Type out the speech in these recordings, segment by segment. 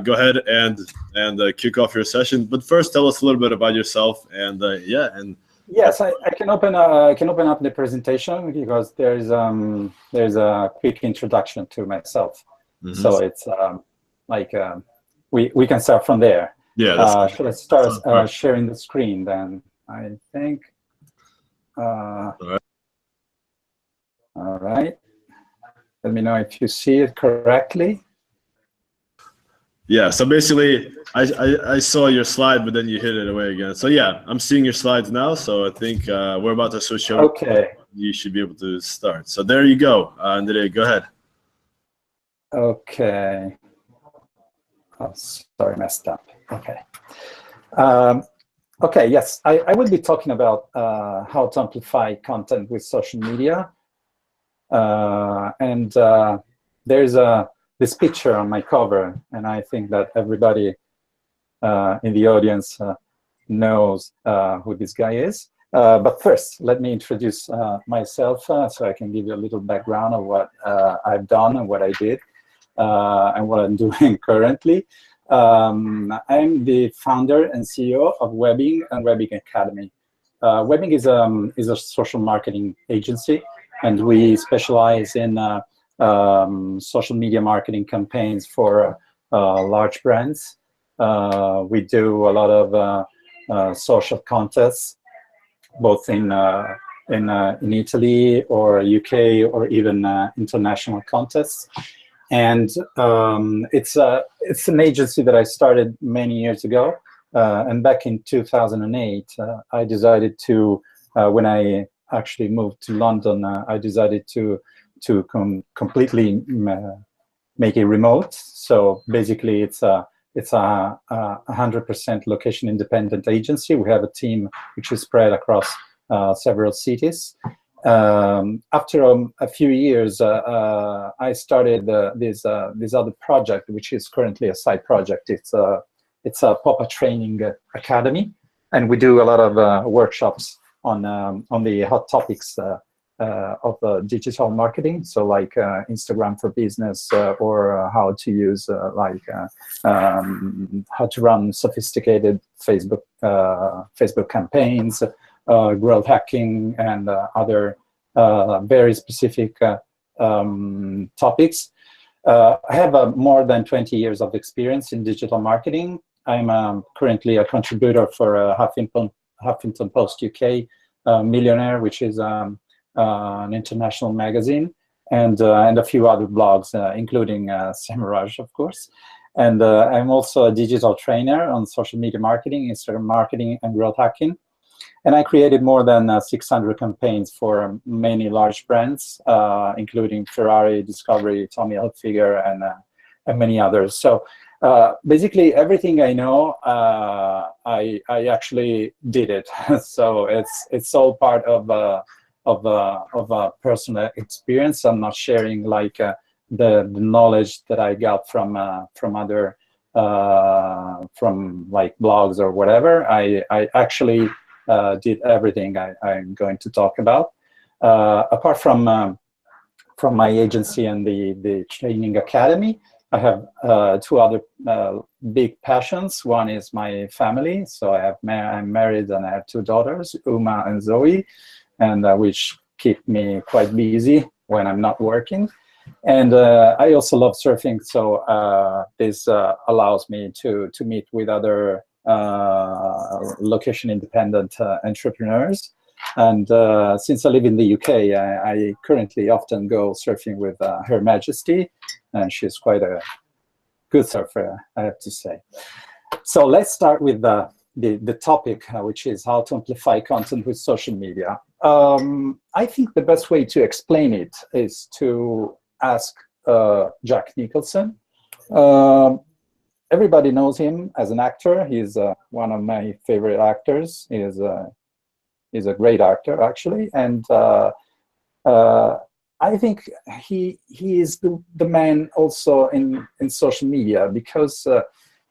go ahead and kick off your session. But first, tell us a little bit about yourself, and yes, I can open up the presentation because there's a quick introduction to myself. Mm-hmm. So it's we can start from there. Yeah. Should I start sharing the screen then? I think. All right. Let me know if you see it correctly. Yeah, so basically, I saw your slide, but then you hid it away again. So yeah, I'm seeing your slides now, so I think we're about to switch over. Okay. You should be able to start. So there you go. Andrea, go ahead. Okay. Oh, sorry, messed up. Okay. Okay, yes, I will be talking about how to amplify content with social media. There's this picture on my cover, and I think that everybody in the audience knows who this guy is. But first, let me introduce myself so I can give you a little background of what I've done and what I did and what I'm doing currently. I'm the founder and CEO of Webbing and Webbing Academy. Webbing is a social marketing agency, and we specialize in social media marketing campaigns for large brands. We do a lot of social contests, both in Italy or UK or even international contests. And it's an agency that I started many years ago. And back in 2008, I decided to, when I actually moved to London, I decided to completely make it remote. So basically, it's a 100% location independent agency. We have a team which is spread across several cities. After a few years, I started this other project, which is currently a side project. It's a Pop-up training academy, and we do a lot of workshops on the hot topics of digital marketing. So like Instagram for business, or how to use how to run sophisticated Facebook campaigns, growth hacking, and other very specific topics. I have more than 20 years of experience in digital marketing. I'm currently a contributor for Huffington Post UK, Millionaire, which is an international magazine, and a few other blogs, including SEMrush, of course. And I'm also a digital trainer on social media marketing, Instagram marketing, and growth hacking. And I created more than 600 campaigns for many large brands, including Ferrari, Discovery, Tommy Hilfiger, and many others. So basically, everything I know, I actually did it. So it's all part of a personal experience. I'm not sharing like the knowledge that I got from other from like blogs or whatever. I actually did everything I'm going to talk about. Apart from my agency and the training academy, I have two other big passions. One is my family. So I'm married and I have two daughters, Uma and Zoe, and which keep me quite busy when I'm not working. And I also love surfing, so this allows me to meet with other location-independent entrepreneurs. And since I live in the UK, I currently often go surfing with Her Majesty, and she's quite a good surfer, I have to say. So let's start with the topic, which is how to amplify content with social media. I think the best way to explain it is to ask Jack Nicholson. Everybody knows him as an actor. He's one of my favorite actors. He's a great actor, actually, and I think he is the man also in social media, because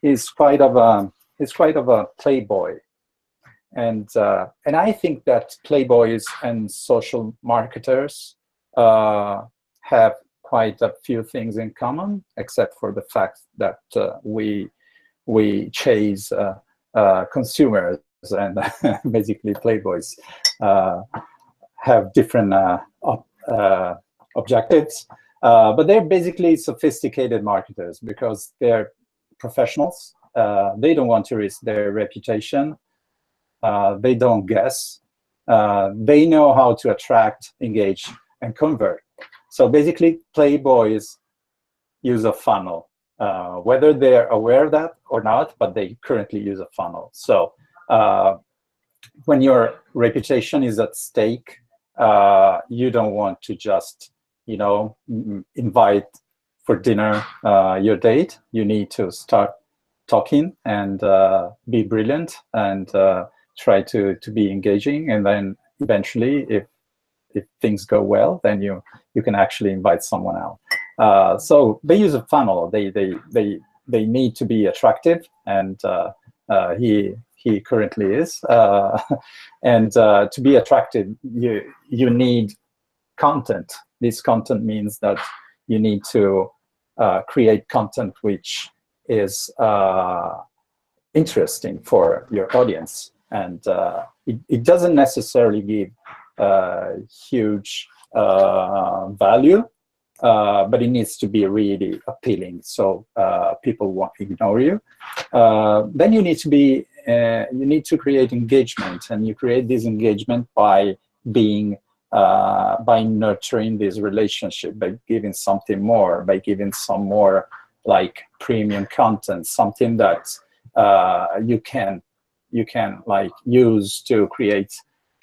he's quite of a playboy, and I think that playboys and social marketers have quite a few things in common, except for the fact that we chase consumers, and basically Playboys have different objectives. But they're basically sophisticated marketers because they're professionals. They don't want to risk their reputation. They don't guess. They know how to attract, engage, and convert. So basically, Playboys use a funnel, whether they're aware of that or not, but they currently use a funnel. So when your reputation is at stake, you don't want to just, you know, invite for dinner your date. You need to start talking and be brilliant and try to be engaging, and then eventually, if things go well, then you can actually invite someone out. So they use a funnel. They need to be attractive, and he currently is. And to be attractive, you need content. This content means that you need to create content which is interesting for your audience, and it doesn't necessarily give huge value, but it needs to be really appealing, so people won't ignore you. Then you need to create engagement, and you create this engagement by nurturing this relationship, by giving something more, by giving some more like premium content, something that you can like use to create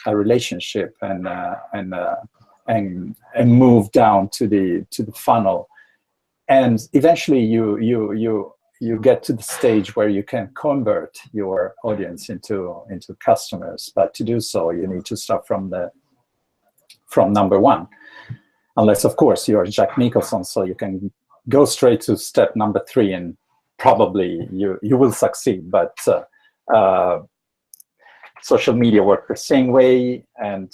a relationship and move down to the funnel, and eventually you get to the stage where you can convert your audience into customers. But to do so, you need to start from number one, unless of course you're Jack Nicholson, so you can go straight to step number 3 and probably you will succeed. But social media work the same way, and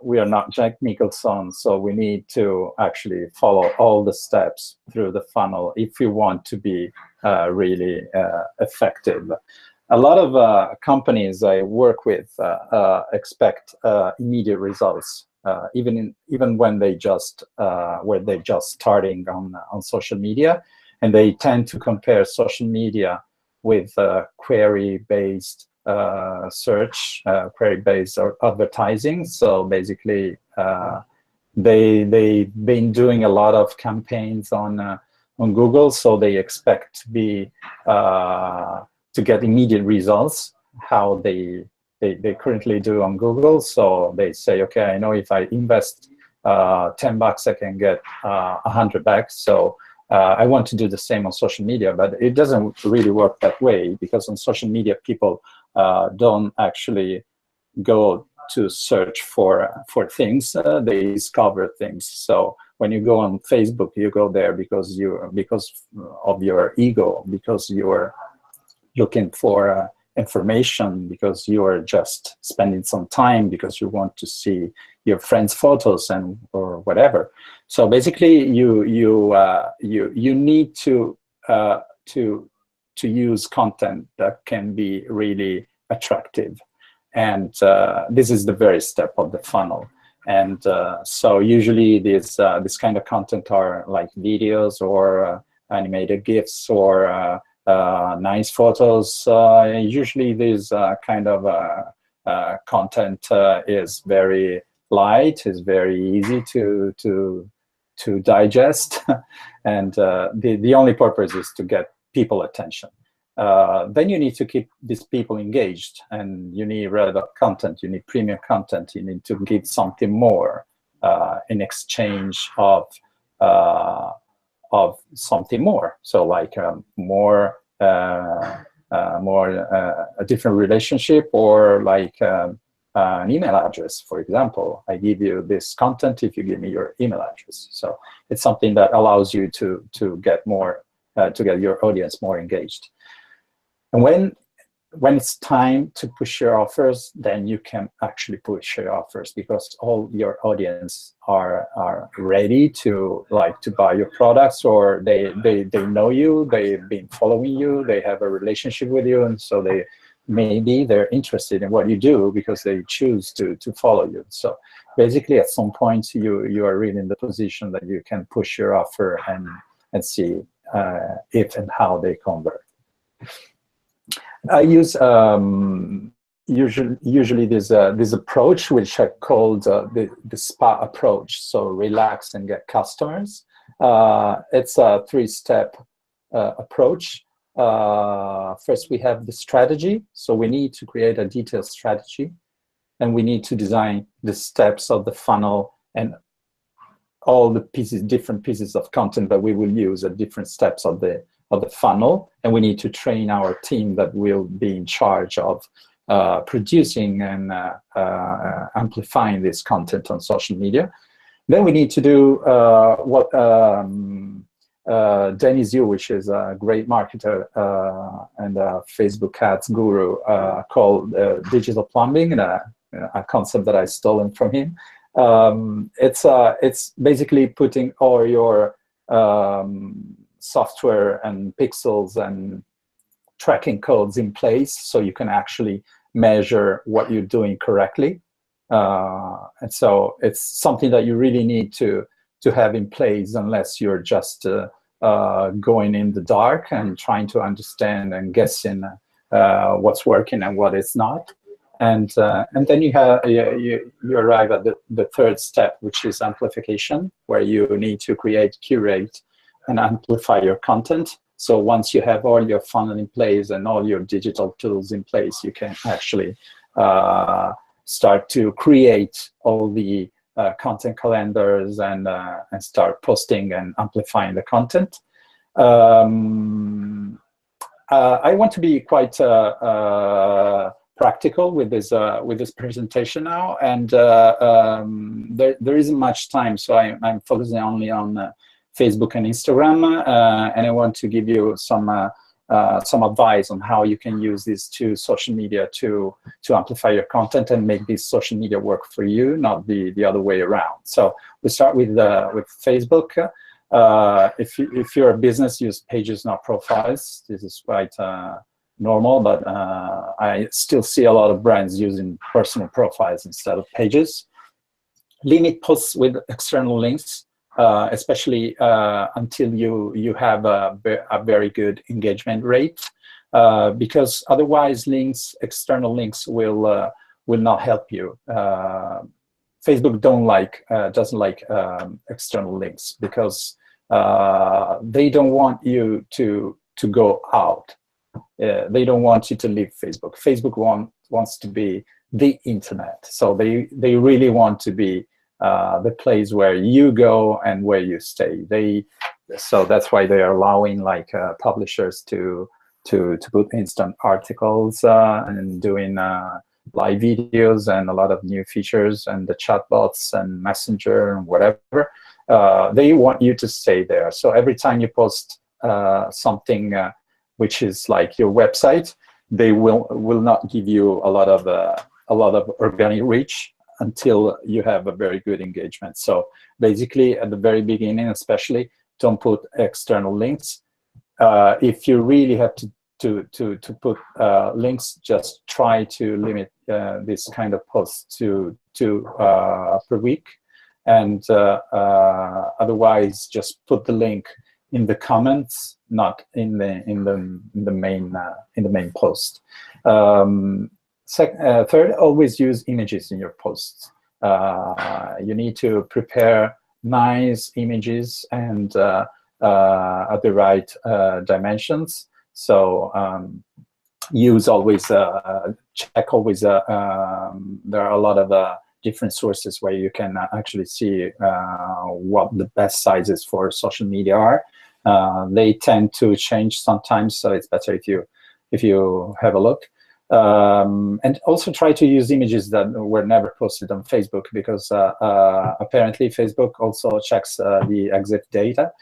we are not Jack Nicholson, so we need to actually follow all the steps through the funnel if we want to be really effective. A lot of companies I work with expect immediate results, even when they're just starting on social media, and they tend to compare social media with query-based search, query-based advertising. So basically, they've been doing a lot of campaigns on Google, so they expect to get immediate results, how they currently do on Google. So they say, okay, I know if I invest $10, I can get 100 back. So I want to do the same on social media, but it doesn't really work that way, because on social media, people don't actually go to search for things, they discover things. So when you go on Facebook, you go there because of your ego, because you're looking for information, because you are just spending some time, because you want to see your friends' photos or whatever. So basically, you need to use content that can be really attractive, and this is the very step of the funnel. And so usually this kind of content are like videos or animated GIFs or nice photos. Usually this kind of content is very light, is very easy to digest, and the only purpose is to get people attention. Then you need to keep these people engaged, and you need relevant content, you need premium content, you need to give something more in exchange of something more. So like a different relationship, or like an email address, for example. I give you this content if you give me your email address. So it's something that allows you to get more, to get your audience more engaged. And when when it's time to push your offers, then you can actually push your offers, because all your audience are ready to buy your products, or they know you, they've been following you, they have a relationship with you, and so they're interested in what you do because they choose to follow you. So basically, at some point, you are really in the position that you can push your offer and see if and how they convert. I use usually this approach, which I called the SPA approach. So relax and get customers. It's a 3-step approach. First, we have the strategy. So we need to create a detailed strategy, and we need to design the steps of the funnel and all the different pieces of content that we will use at different steps of the funnel. And we need to train our team that will be in charge of producing and amplifying this content on social media. Then we need to do what Dennis Yu, which is a great marketer and a Facebook ads guru, called digital plumbing, and a concept that I've stolen from him. It's basically putting all your software and pixels and tracking codes in place so you can actually measure what you're doing correctly. And so it's something that you really need to have in place, unless you're just going in the dark and trying to understand and guessing what's working and what is not. And then you arrive at the 3rd step, which is amplification, where you need to create, curate, and amplify your content. So once you have all your funnel in place and all your digital tools in place, you can actually start to create all the content calendars and start posting and amplifying the content. I want to be quite practical with this presentation now, and there isn't much time, so I'm focusing only on Facebook and Instagram, and I want to give you some advice on how you can use these 2 social media to amplify your content and make this social media work for you, not the other way around. So we start with Facebook. If you're a business, use pages, not profiles. This is quite normal, but I still see a lot of brands using personal profiles instead of pages. Limit posts with external links, especially until you have a very good engagement rate, because otherwise external links will not help you. Facebook doesn't like external links, because they don't want you to go out. They don't want you to leave Facebook. Facebook wants to be the internet, so they really want to be the place where you go and where you stay. So that's why they are allowing publishers to put instant articles and doing live videos and a lot of new features and the chatbots and Messenger and whatever. They want you to stay there. So every time you post something which is like your website, they will not give you a lot of organic reach until you have a very good engagement. So basically, at the very beginning, especially, don't put external links. If you really have to put links, just try to limit this kind of posts to per week, and otherwise just put the link in the comments, not in the main post. Third, always use images in your posts. You need to prepare nice images and at the right dimensions. So use always, check always, there are a lot of different sources where you can actually see what the best sizes for social media are. They tend to change sometimes, so it's better if you have a look. And also try to use images that were never posted on Facebook, because apparently Facebook also checks the exit data.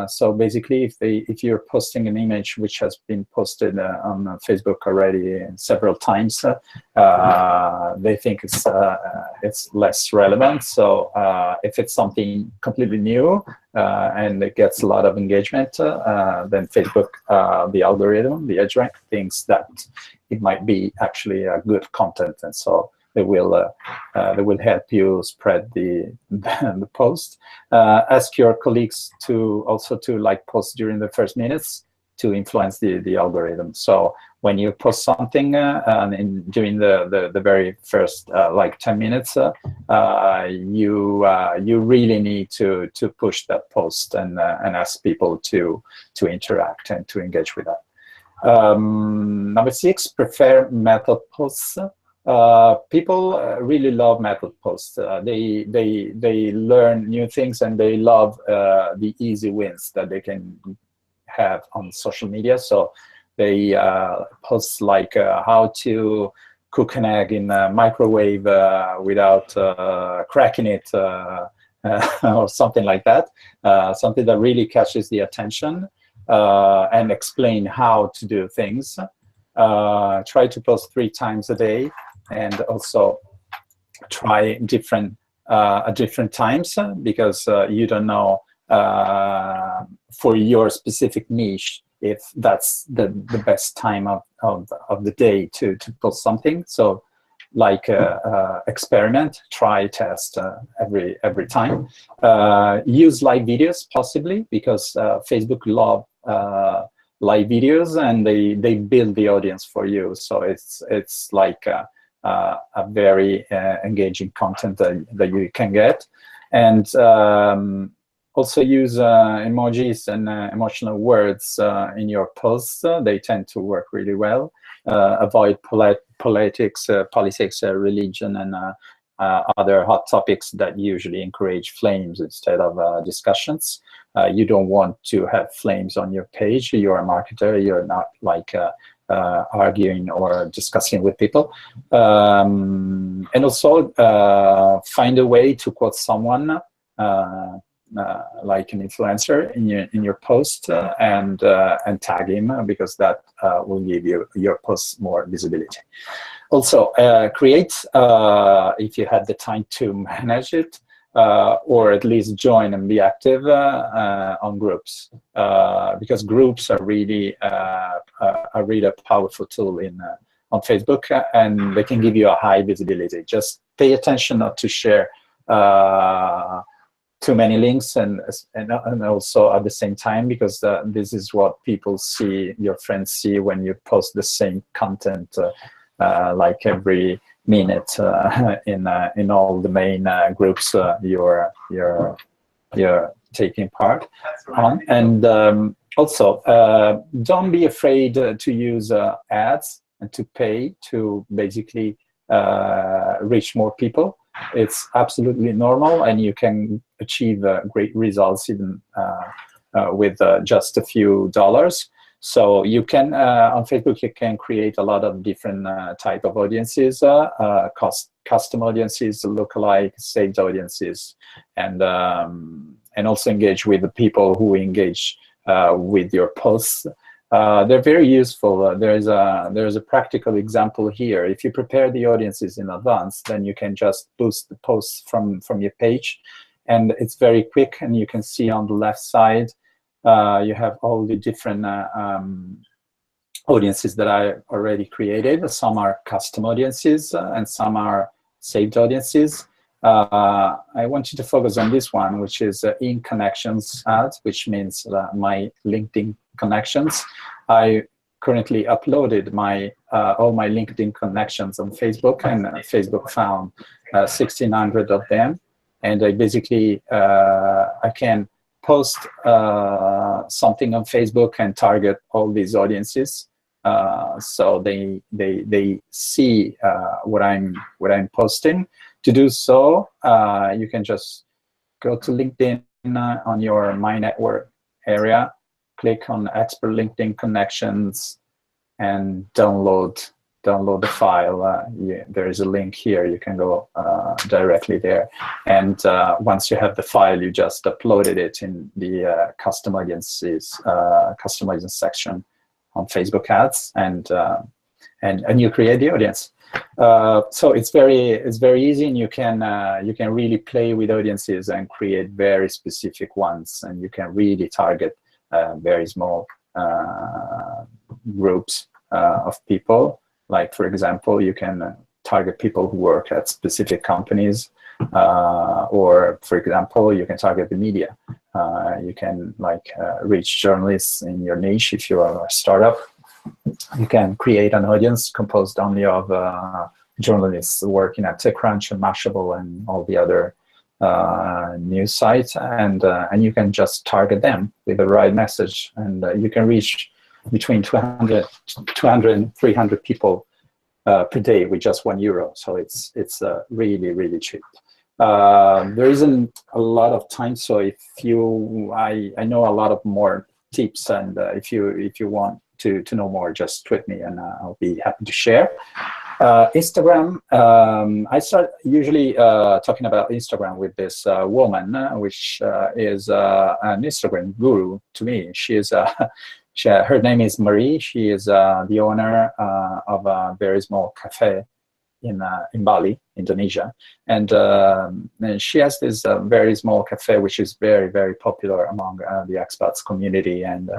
So basically, if you're posting an image which has been posted on Facebook already several times, they think it's less relevant. So if it's something completely new and it gets a lot of engagement, then Facebook, the algorithm, the EdgeRank, thinks that it might be actually a good content, and so they will help you spread the post. Ask your colleagues to also like post during the first minutes to influence the algorithm. So when you post something during the very first like 10 minutes, you really need to push that post and ask people to interact and to engage with that. Number 6, prepare method posts. People really love method posts. They learn new things, and they love the easy wins that they can have on social media. So they post like how to cook an egg in a microwave without cracking it, or something like that. Something that really catches the attention. And explain how to do things. Try to post 3 times a day, and also try different times, because you don't know for your specific niche if that's the best time of the day to post something. So like experiment, try, test every time. Use live videos possibly, because Facebook love live videos, and they build the audience for you. So it's like a very engaging content that you can get. And also use emojis and emotional words in your posts. They tend to work really well. Avoid politics, religion, and other hot topics that usually encourage flames instead of discussions. You don't want to have flames on your page. You're a marketer. You're not like arguing or discussing with people. And also find a way to quote someone, like an influencer in your post, and tag him, because that will give your post more visibility. Also, create, if you had the time to manage it, or at least join and be active on groups, because groups are really a powerful tool on Facebook, and they can give you a high visibility. Just pay attention not to share too many links, and also at the same time, because this is what people see, your friends see, when you post the same content like every minute in all the main groups you're taking part on. And also don't be afraid to use ads and to pay to basically reach more people. It's absolutely normal, and you can achieve great results even with just a few dollars. So you can, on Facebook, you can create a lot of different type of audiences, custom audiences, lookalike, saved audiences, and also engage with the people who engage with your posts. They're very useful. There's a practical example here. If you prepare the audiences in advance, then you can just boost the posts from your page, and it's very quick. And you can see on the left side, you have all the different audiences that I already created. Some are custom audiences, and some are saved audiences. I want you to focus on this one, which is in connections ads, which means my LinkedIn connections. I currently uploaded all my LinkedIn connections on Facebook, and Facebook found 1,600 of them. And I basically I can post something on Facebook and target all these audiences, so they see what I'm posting. To do so, you can just go to LinkedIn on your My Network area, click on Expert LinkedIn Connections, and download download the file, there is a link here. You can go directly there. And once you have the file, you just uploaded it in the custom audiences section on Facebook ads, and you create the audience. So it's very easy, and you can really play with audiences and create very specific ones, and you can really target very small groups of people. Like, for example, you can target people who work at specific companies, or, for example, you can target the media. You can reach journalists in your niche if you are a startup. You can create an audience composed only of journalists working at TechCrunch and Mashable and all the other news sites, and you can just target them with the right message, and you can reach between 200 and 300 people per day with just €1. So it's really, really cheap. There isn't a lot of time, so if I know a lot of more tips, and if you want to know more, just tweet me and I'll be happy to share. Instagram, I start usually talking about Instagram with this woman, which is an Instagram guru to me. Her name is Marie. She is the owner of a very small cafe in Bali, Indonesia, and she has this very small cafe which is very, very popular among the expats community and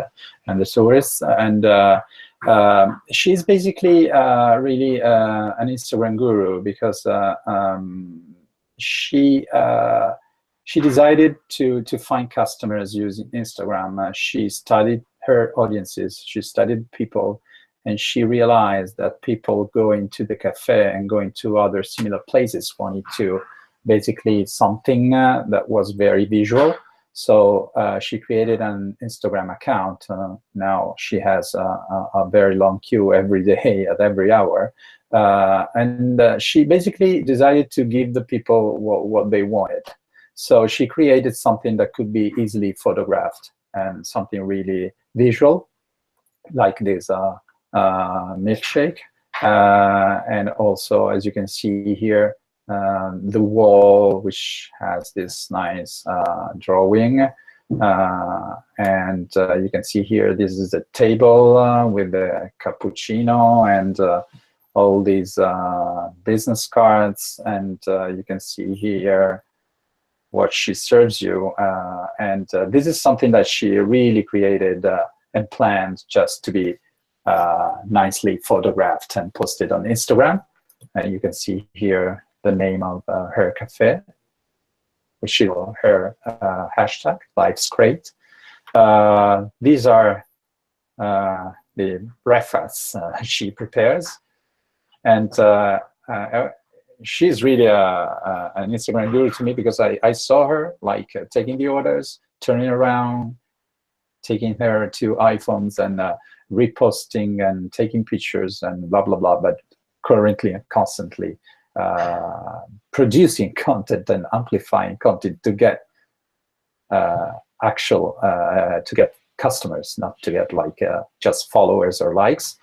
the tourists, and she's basically really an Instagram guru, because she decided to find customers using Instagram. She studied her audiences, she studied people, and she realized that people going to the cafe and going to other similar places wanted to basically something that was very visual. So she created an Instagram account. Now she has a very long queue every day at every hour. And she basically decided to give the people what they wanted. So she created something that could be easily photographed and something really visual, like this milkshake. And also, as you can see here, the wall, which has this nice drawing. And you can see here, this is a table with a cappuccino and all these business cards. And you can see here what she serves you. And this is something that she really created and planned just to be nicely photographed and posted on Instagram. And you can see here the name of her cafe, which is her hashtag, Life's Great. These are the breakfasts she prepares. And she's really an Instagram guru to me, because I saw her taking the orders, turning around, taking her to iPhones and reposting and taking pictures and blah, blah, blah, but currently and constantly producing content and amplifying content to get to get customers, not to get just followers or likes.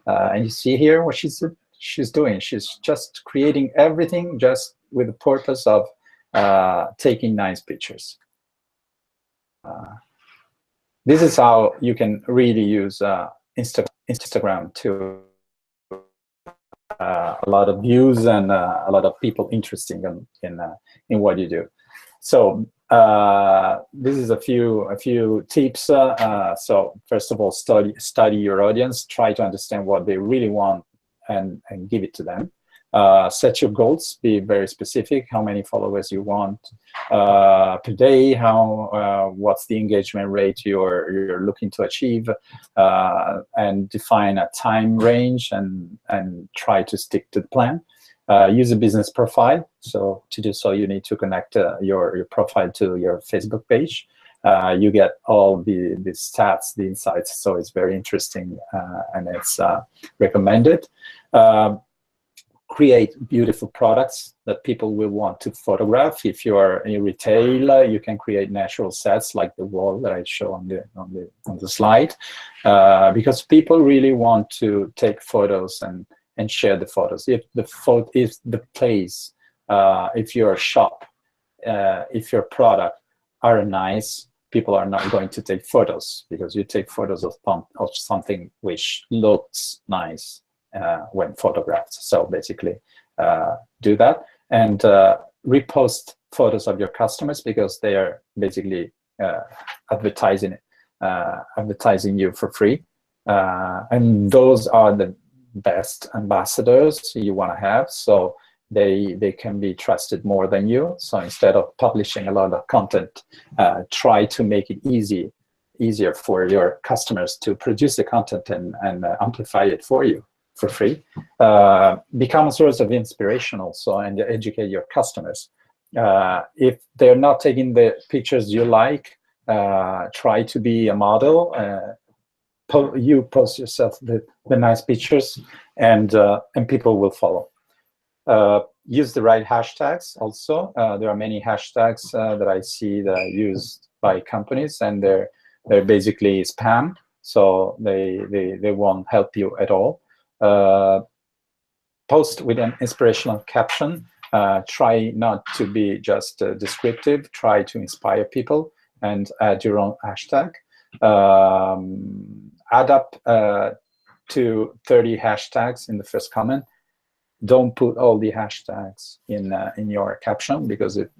And you see here what she's doing. She's just creating everything just with the purpose of taking nice pictures. This is how you can really use Instagram to a lot of views and a lot of people interested in what you do. So this is a few tips. So first of all, study your audience. Try to understand what they really want and give it to them. Set your goals. Be very specific. How many followers you want per day? What's the engagement rate you're looking to achieve? And define a time range and try to stick to the plan. Use a business profile. So to do so, you need to connect your profile to your Facebook page. You get all the stats, the insights. So it's very interesting and it's recommended. Create beautiful products that people will want to photograph. If you are in retail, you can create natural sets like the wall that I show on the slide, because people really want to take photos and and share the photos. If the place, if your shop, if your product are nice, people are not going to take photos, because you take photos of something which looks nice when photographed. So basically, do that, and repost photos of your customers, because they are basically advertising you for free, and those are the best ambassadors you want to have. So they can be trusted more than you. So instead of publishing a lot of content, try to make it easier for your customers to produce the content and amplify it for you for free. Become a source of inspiration also, and educate your customers. If they're not taking the pictures you like, try to be a model. You post yourself the nice pictures, and people will follow. Use the right hashtags also. There are many hashtags that I see that are used by companies, and they're basically spam, so they won't help you at all. Post with an inspirational caption. Try not to be just descriptive. Try to inspire people, and add your own hashtag. Add up to 30 hashtags in the first comment. Don't put all the hashtags in your caption, because it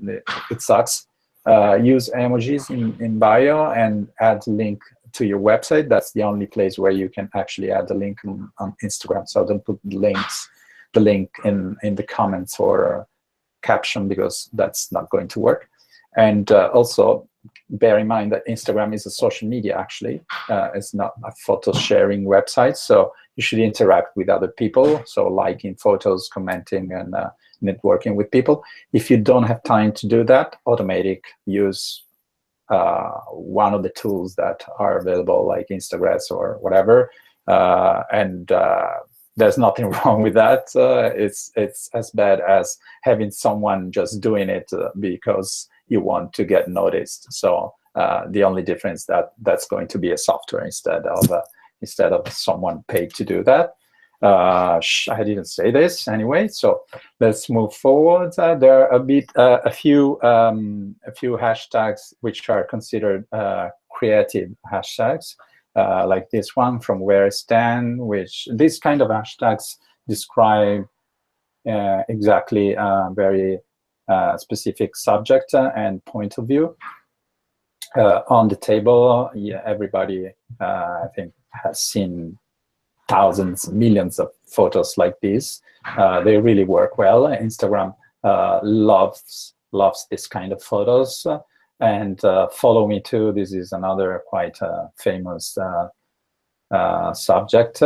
sucks. Use emojis in bio, and add link to your website. That's the only place where you can actually add the link on Instagram. So don't put the link in the comments or caption, because that's not going to work. And also bear in mind that Instagram is a social media, actually. It's not a photo sharing website. So you should interact with other people. So liking photos, commenting, and networking with people. If you don't have time to do that, use one of the tools that are available, like Instagram or whatever. And there's nothing wrong with that. It's as bad as having someone just doing it because you want to get noticed. So the only difference that's going to be a software instead of someone paid to do that. I didn't say this anyway. So let's move forward. There are a few hashtags which are considered creative hashtags, like this one, from where I stand, which these kind of hashtags describe exactly very specific subject and point of view. On the table, everybody I think has seen thousands, millions of photos like this. They really work well. Instagram loves this kind of photos. And follow me too. This is another quite famous subject.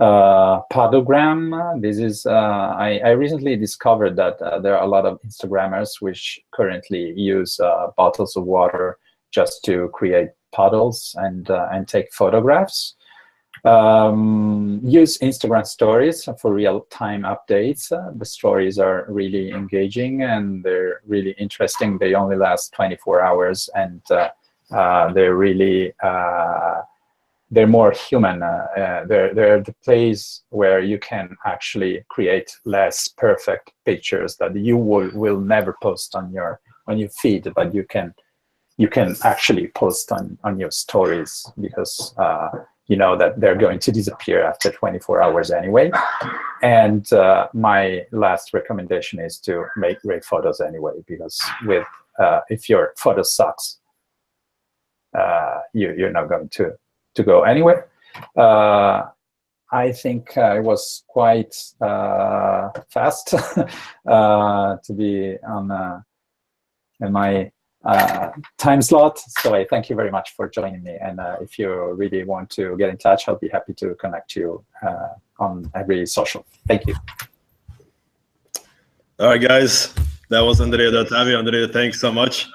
Podogram. This is I recently discovered that there are a lot of Instagrammers which currently use bottles of water just to create puddles and take photographs. Use Instagram stories for real-time updates. The stories are really engaging and they're really interesting. They only last 24 hours and they're really they're more human. They're the place where you can actually create less perfect pictures that you will never post on your feed, but you can actually post on your stories, because you know that they're going to disappear after 24 hours anyway. And my last recommendation is to make great photos anyway, because if your photo sucks, you're not going to go anywhere. I think I was quite fast to be in my time slot. So I thank you very much for joining me. And if you really want to get in touch, I'll be happy to connect you on every social. Thank you. All right, guys. That was Andrea D'Ottavio. Andrea, thanks so much.